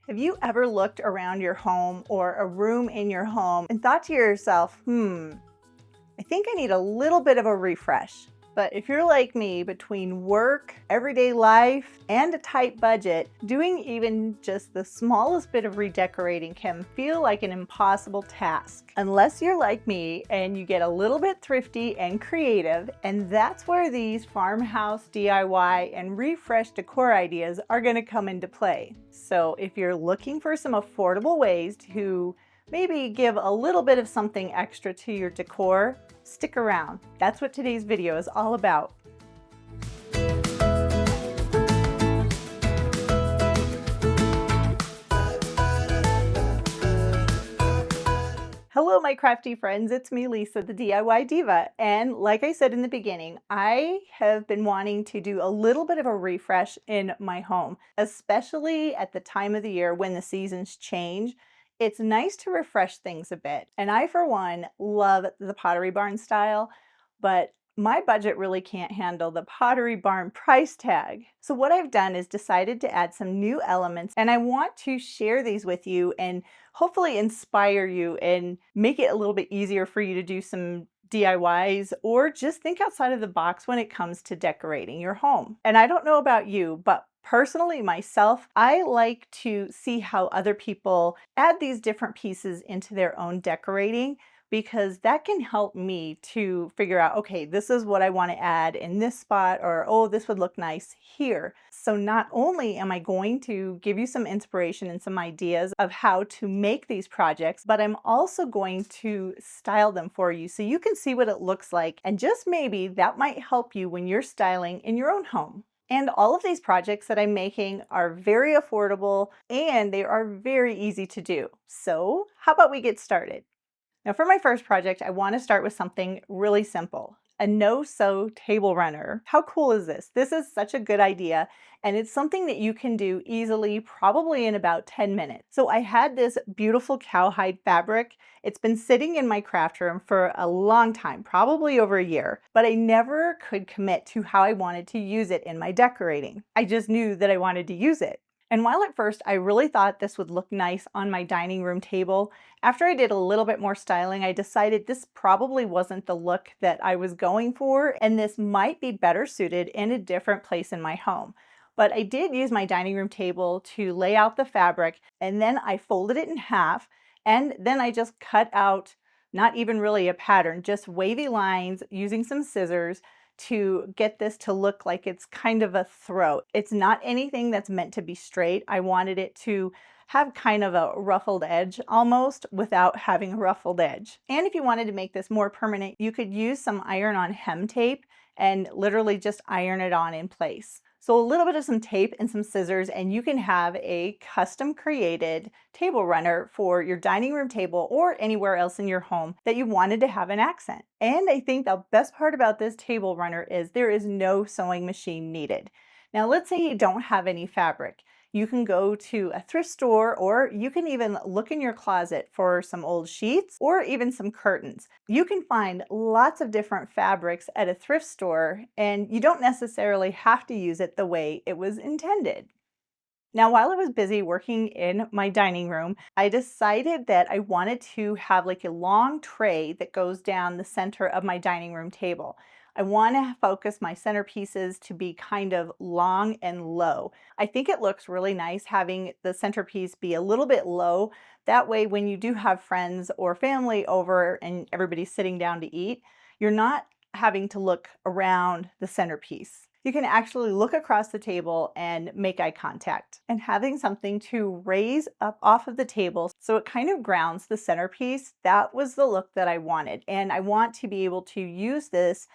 Have you ever looked around your home or a room in your home and thought to yourself, I think I need a little bit of a refresh? But if you're like me, between work, everyday life, and a tight budget, doing even just the smallest bit of redecorating can feel like an impossible task. Unless you're like me and you get a little bit thrifty and creative, and that's where these farmhouse DIY and refresh decor ideas are going to come into play. So if you're looking for some affordable ways to maybe give a little bit of something extra to your decor, stick around. That's what today's video is all about. Hello, my crafty friends. It's me, Lisa, the DIY Diva. And like I said in the beginning, I have been wanting to do a little bit of a refresh in my home, especially at the time of the year when the seasons change. It's nice to refresh things a bit. And I, for one, love the Pottery Barn style, but my budget really can't handle the Pottery Barn price tag. So what I've done is decided to add some new elements, and I want to share these with you and hopefully inspire you and make it a little bit easier for you to do some DIYs or just think outside of the box when it comes to decorating your home. And I don't know about you, but personally, myself, I like to see how other people add these different pieces into their own decorating, because that can help me to figure out, okay, this is what I want to add in this spot, or oh, this would look nice here. So not only am I going to give you some inspiration and some ideas of how to make these projects, but I'm also going to style them for you so you can see what it looks like, and just maybe that might help you when you're styling in your own home. And all of these projects that I'm making are very affordable and they are very easy to do. So how about we get started? Now for my first project, I want to start with something really simple, a no-sew table runner. How cool is this? This is such a good idea, and it's something that you can do easily, probably in about 10 minutes. So I had this beautiful cowhide fabric. It's been sitting in my craft room for a long time, probably over a year, but I never could commit to how I wanted to use it in my decorating. I just knew that I wanted to use it. And while at first I really thought this would look nice on my dining room table, after I did a little bit more styling, I decided this probably wasn't the look that I was going for, and this might be better suited in a different place in my home. But I did use my dining room table to lay out the fabric, and then I folded it in half, and then I just cut out, not even really a pattern, just wavy lines using some scissors to get this to look like it's kind of a throat. It's not anything that's meant to be straight. I wanted it to have kind of a ruffled edge almost without having a ruffled edge. And if you wanted to make this more permanent, you could use some iron-on hem tape and literally just iron it on in place. So a little bit of some tape and some scissors, and you can have a custom created table runner for your dining room table or anywhere else in your home that you wanted to have an accent. And I think the best part about this table runner is there is no sewing machine needed. Now let's say you don't have any fabric. You can go to a thrift store, or you can even look in your closet for some old sheets or even some curtains. You can find lots of different fabrics at a thrift store, and you don't necessarily have to use it the way it was intended. Now, while I was busy working in my dining room, I decided that I wanted to have like a long tray that goes down the center of my dining room table. I want to focus my centerpieces to be kind of long and low. I think it looks really nice having the centerpiece be a little bit low. That way, when you do have friends or family over and everybody's sitting down to eat, you're not having to look around the centerpiece. You can actually look across the table and make eye contact. And having something to raise up off of the table so it kind of grounds the centerpiece, that was the look that I wanted. And I want to be able to use this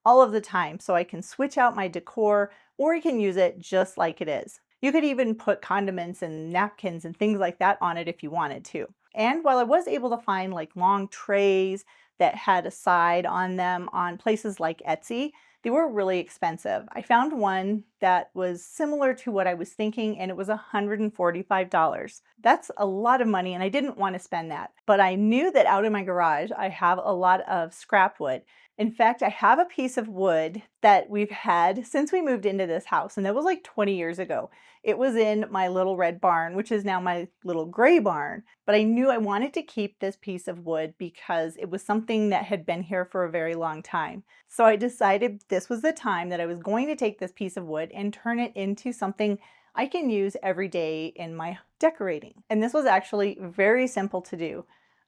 all of the time so I can switch out my decor, or you can use it just like it is. You could even put condiments and napkins and things like that on it if you wanted to. And while I was able to find like long trays that had a side on them on places like Etsy, they were really expensive. I found one that was similar to what I was thinking, and it was $145. That's a lot of money, and I didn't want to spend that. But I knew that out in my garage, I have a lot of scrap wood. In fact, I have a piece of wood that we've had since we moved into this house, and that was like 20 years ago. It was in my little red barn, which is now my little gray barn. But I knew I wanted to keep this piece of wood because it was something that had been here for a very long time. So I decided this was the time that I was going to take this piece of wood and turn it into something I can use every day in my decorating. And this was actually very simple to do.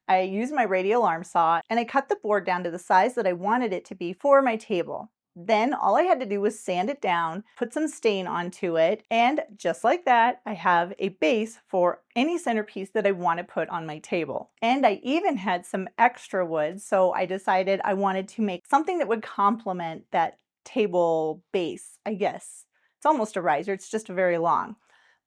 I used my radial arm saw and I cut the board down to the size that I wanted it to be for my table. Then all I had to do was sand it down, put some stain onto it, and just like that, I have a base for any centerpiece that I want to put on my table. And I even had some extra wood, so I decided I wanted to make something that would complement that table base, I guess. It's almost a riser, it's just very long.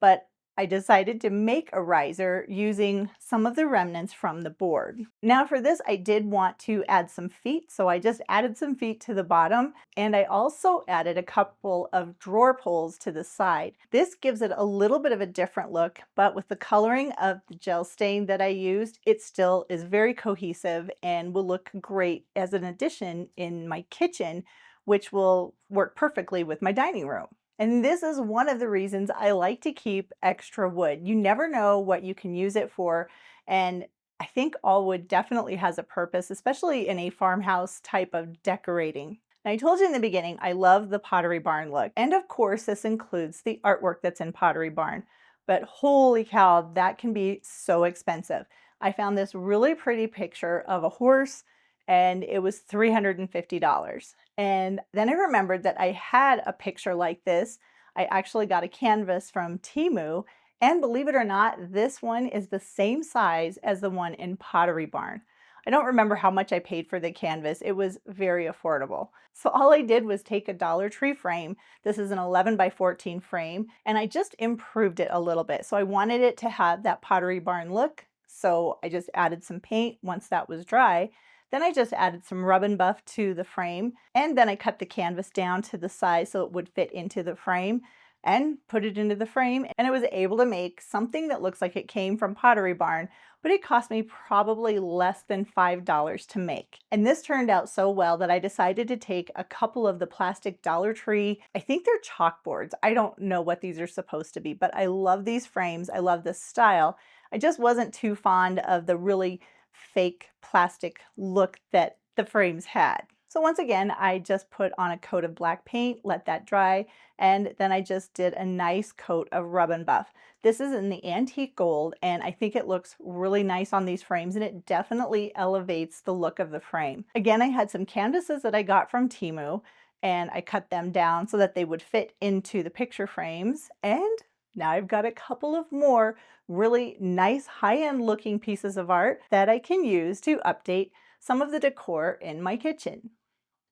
But I decided to make a riser using some of the remnants from the board. Now for this, I did want to add some feet, so I just added some feet to the bottom, and I also added a couple of drawer pulls to the side. This gives it a little bit of a different look, but with the coloring of the gel stain that I used, it still is very cohesive and will look great as an addition in my kitchen, which will work perfectly with my dining room. And this is one of the reasons I like to keep extra wood. You never know what you can use it for, and I think all wood definitely has a purpose, especially in a farmhouse type of decorating. Now, I told you in the beginning, I love the Pottery Barn look. And of course, this includes the artwork that's in Pottery Barn. But holy cow, that can be so expensive. I found this really pretty picture of a horse, and it was $350. And then I remembered that I had a picture like this. I actually got a canvas from Temu, and believe it or not, this one is the same size as the one in Pottery Barn. I don't remember how much I paid for the canvas. It was very affordable. So all I did was take a Dollar Tree frame. This is an 11 by 14 frame, and I just improved it a little bit. So I wanted it to have that Pottery Barn look. So I just added some paint once that was dry. Then I just added some rub and buff to the frame, and then I cut the canvas down to the size so it would fit into the frame and put it into the frame, and I was able to make something that looks like it came from Pottery Barn, but it cost me probably less than $5 to make. And this turned out so well that I decided to take a couple of the plastic Dollar Tree, I think they're chalkboards. I don't know what these are supposed to be, but I love these frames. I love this style. I just wasn't too fond of the really fake plastic look that the frames had. So once again, I just put on a coat of black paint, let that dry, and then I just did a nice coat of rub and buff. This is in the antique gold, and I think it looks really nice on these frames, and it definitely elevates the look of the frame. Again, I had some canvases that I got from Temu, and I cut them down so that they would fit into the picture frames, and now I've got a couple of more really nice high-end looking pieces of art that I can use to update some of the decor in my kitchen.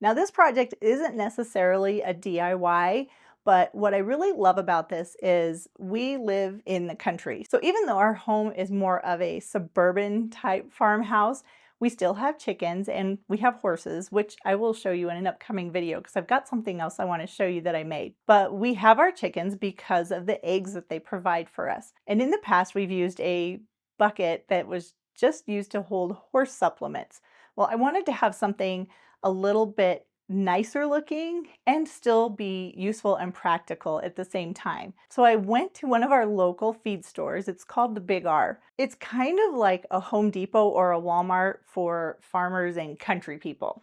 Now this project isn't necessarily a DIY, but what I really love about this is we live in the country. So even though our home is more of a suburban type farmhouse, we still have chickens and we have horses, which I will show you in an upcoming video because I've got something else I want to show you that I made. But we have our chickens because of the eggs that they provide for us. And in the past, we've used a bucket that was just used to hold horse supplements. Well, I wanted to have something a little bit nicer looking and still be useful and practical at the same time. So I went to one of our local feed stores. It's called the Big R. It's kind of like a Home Depot or a Walmart for farmers and country people.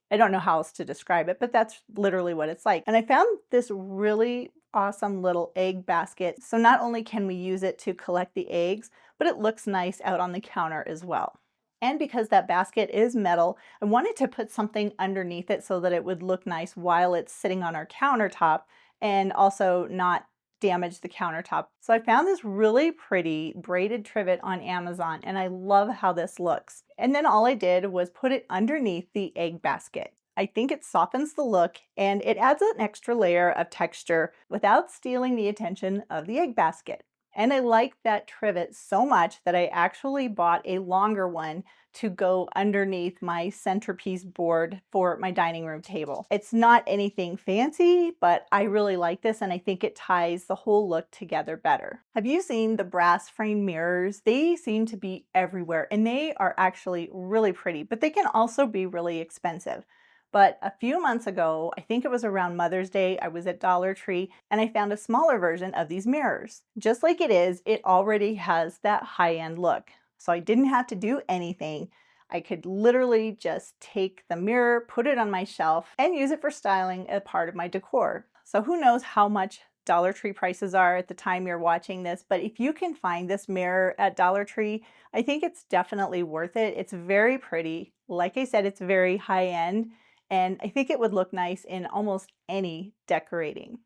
I don't know how else to describe it, but that's literally what it's like. And I found this really awesome little egg basket. So not only can we use it to collect the eggs, but it looks nice out on the counter as well. And because that basket is metal, I wanted to put something underneath it so that it would look nice while it's sitting on our countertop and also not damage the countertop. So I found this really pretty braided trivet on Amazon, and I love how this looks. And then all I did was put it underneath the egg basket. I think it softens the look and it adds an extra layer of texture without stealing the attention of the egg basket. And I like that trivet so much that I actually bought a longer one to go underneath my centerpiece board for my dining room table. It's not anything fancy, but I really like this and I think it ties the whole look together better. Have you seen the brass frame mirrors? They seem to be everywhere and they are actually really pretty, but they can also be really expensive. But a few months ago, I think it was around Mother's Day, I was at Dollar Tree and I found a smaller version of these mirrors. Just like it is, it already has that high-end look. So I didn't have to do anything. I could literally just take the mirror, put it on my shelf, and use it for styling a part of my decor. So who knows how much Dollar Tree prices are at the time you're watching this, but if you can find this mirror at Dollar Tree, I think it's definitely worth it. It's very pretty. Like I said, it's very high-end, and I think it would look nice in almost any decorating.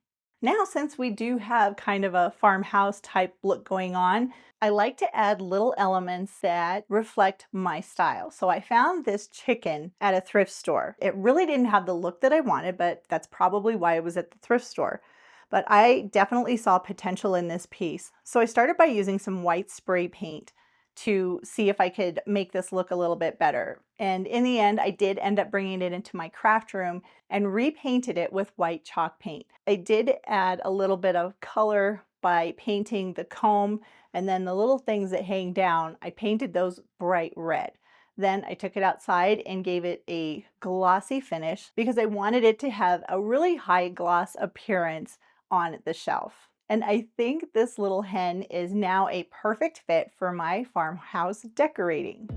Now, since we do have kind of a farmhouse type look going on, I like to add little elements that reflect my style. So I found this chicken at a thrift store. It really didn't have the look that I wanted, but that's probably why it was at the thrift store. But I definitely saw potential in this piece. So I started by using some white spray paint to see if I could make this look a little bit better. And in the end, I did end up bringing it into my craft room and repainted it with white chalk paint. I did add a little bit of color by painting the comb, and then the little things that hang down, I painted those bright red. Then I took it outside and gave it a glossy finish because I wanted it to have a really high gloss appearance on the shelf. And I think this little hen is now a perfect fit for my farmhouse decorating.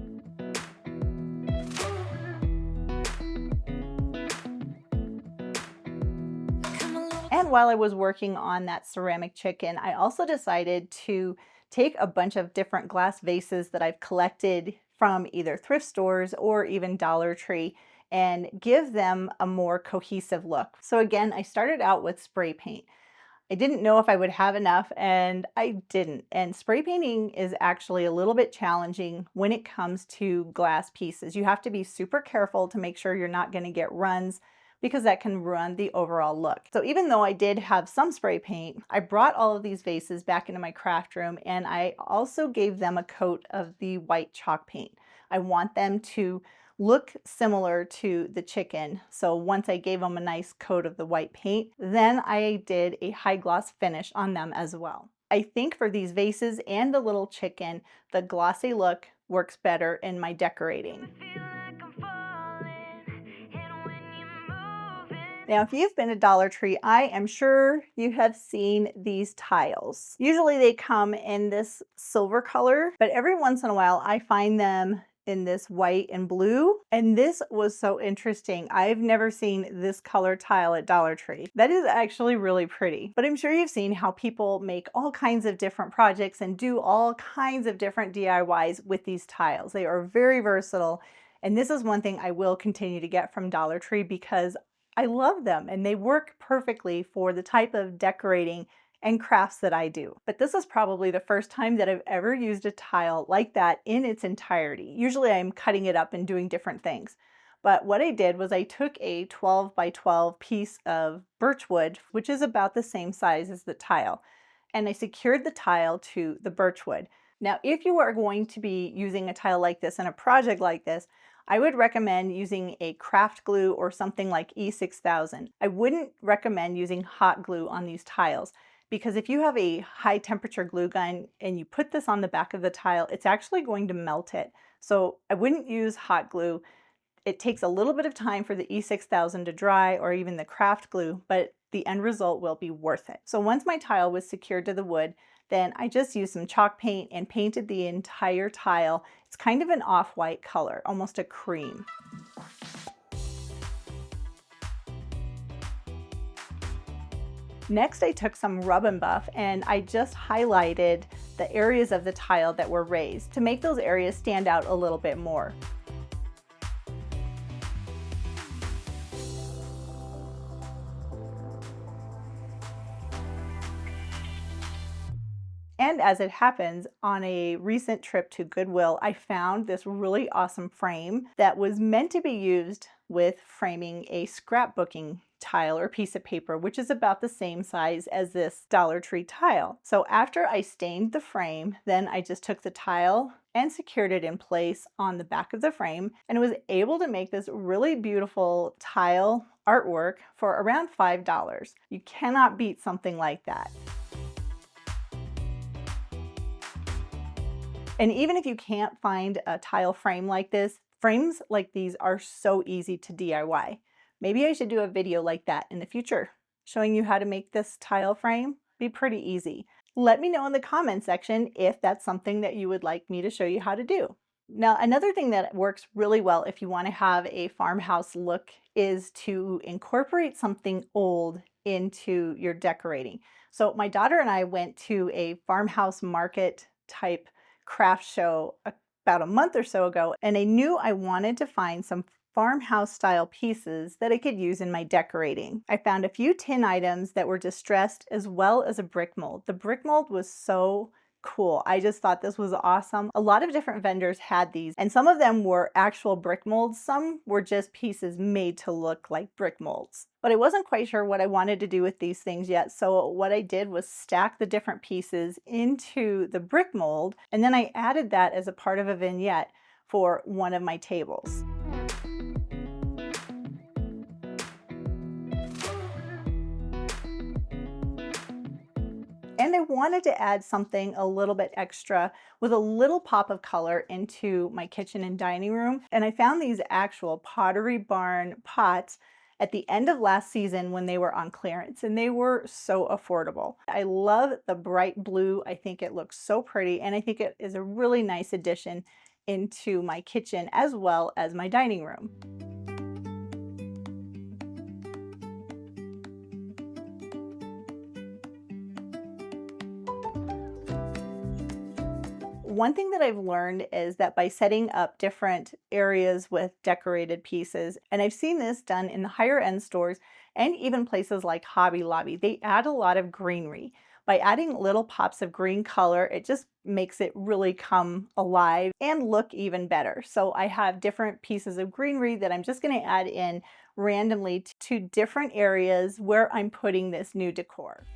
And while I was working on that ceramic chicken, I also decided to take a bunch of different glass vases that I've collected from either thrift stores or even Dollar Tree and give them a more cohesive look. So again, I started out with spray paint. I didn't know if I would have enough, and I didn't. And spray painting is actually a little bit challenging when it comes to glass pieces. You have to be super careful to make sure you're not going to get runs because that can ruin the overall look. So even though I did have some spray paint, I brought all of these vases back into my craft room and I also gave them a coat of the white chalk paint. I want them to look similar to the chicken. So once I gave them a nice coat of the white paint, then I did a high gloss finish on them as well. I think for these vases and the little chicken, the glossy look works better in my decorating. Now, if you've been to Dollar Tree, I am sure you have seen these tiles. Usually they come in this silver color, but every once in a while I find them in this white and blue. And this was so interesting. I've never seen this color tile at Dollar Tree. That is actually really pretty. But I'm sure you've seen how people make all kinds of different projects and do all kinds of different DIYs with these tiles. They are very versatile. And this is one thing I will continue to get from Dollar Tree because I love them and they work perfectly for the type of decorating and crafts that I do. But this is probably the first time that I've ever used a tile like that in its entirety. Usually I'm cutting it up and doing different things. But what I did was I took a 12 by 12 piece of birch wood, which is about the same size as the tile, and I secured the tile to the birch wood. Now, if you are going to be using a tile like this in a project like this, I would recommend using a craft glue or something like E6000. I wouldn't recommend using hot glue on these tiles because if you have a high temperature glue gun and you put this on the back of the tile, it's actually going to melt it. So I wouldn't use hot glue. It takes a little bit of time for the E6000 to dry or even the craft glue, but the end result will be worth it. So once my tile was secured to the wood, then I just used some chalk paint and painted the entire tile. It's kind of an off-white color, almost a cream. Next, I took some rub and buff and I just highlighted the areas of the tile that were raised to make those areas stand out a little bit more. And as it happens, on a recent trip to Goodwill, I found this really awesome frame that was meant to be used with framing a scrapbooking tile or piece of paper, which is about the same size as this Dollar Tree tile. So after I stained the frame, then I just took the tile and secured it in place on the back of the frame and was able to make this really beautiful tile artwork for around $5. You cannot beat something like that. And even if you can't find a tile frame like this, frames like these are so easy to DIY. Maybe I should do a video like that in the future, showing you how to make this tile frame. Be pretty easy. Let me know in the comment section if that's something that you would like me to show you how to do. Now, another thing that works really well if you want to have a farmhouse look is to incorporate something old into your decorating. So my daughter and I went to a farmhouse market type craft show about a month or so ago, and I knew I wanted to find some farmhouse style pieces that I could use in my decorating. I found a few tin items that were distressed as well as a brick mold. The brick mold was so cool. I just thought this was awesome. A lot of different vendors had these, and some of them were actual brick molds. Some were just pieces made to look like brick molds. But I wasn't quite sure what I wanted to do with these things yet, so what I did was stack the different pieces into the brick mold, and then I added that as a part of a vignette for one of my tables. And I wanted to add something a little bit extra with a little pop of color into my kitchen and dining room. And I found these actual Pottery Barn pots at the end of last season when they were on clearance, and they were so affordable. I love the bright blue. I think it looks so pretty, and I think it is a really nice addition into my kitchen as well as my dining room. One thing that I've learned is that by setting up different areas with decorated pieces, and I've seen this done in the higher end stores and even places like Hobby Lobby, they add a lot of greenery. By adding little pops of green color, it just makes it really come alive and look even better. So I have different pieces of greenery that I'm just going to add in randomly to different areas where I'm putting this new decor.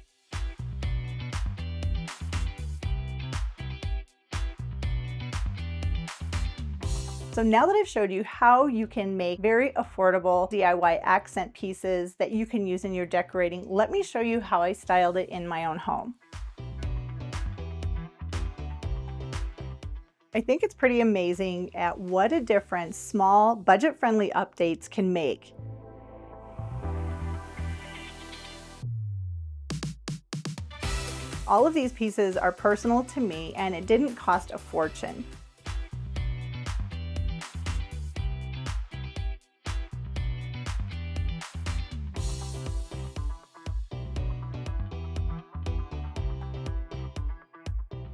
So now that I've showed you how you can make very affordable DIY accent pieces that you can use in your decorating, let me show you how I styled it in my own home. I think it's pretty amazing at what a difference small, budget-friendly updates can make. All of these pieces are personal to me, and it didn't cost a fortune.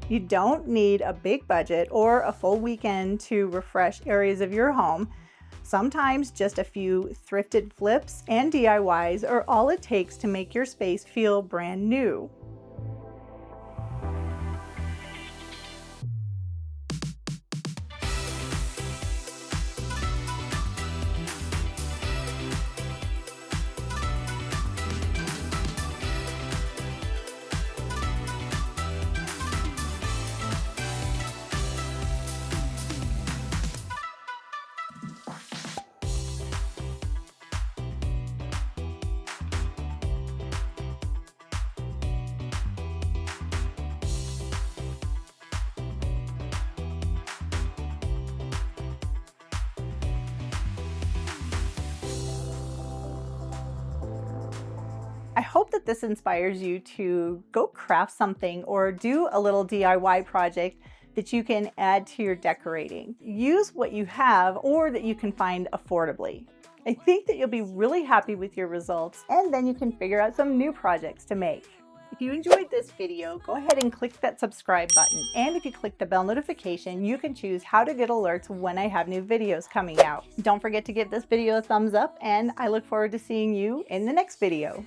You don't need a big budget or a full weekend to refresh areas of your home. Sometimes just a few thrifted flips and DIYs are all it takes to make your space feel brand new. I hope that this inspires you to go craft something or do a little DIY project that you can add to your decorating. Use what you have or that you can find affordably. I think that you'll be really happy with your results, and then you can figure out some new projects to make. If you enjoyed this video, go ahead and click that subscribe button. And if you click the bell notification, you can choose how to get alerts when I have new videos coming out. Don't forget to give this video a thumbs up, and I look forward to seeing you in the next video.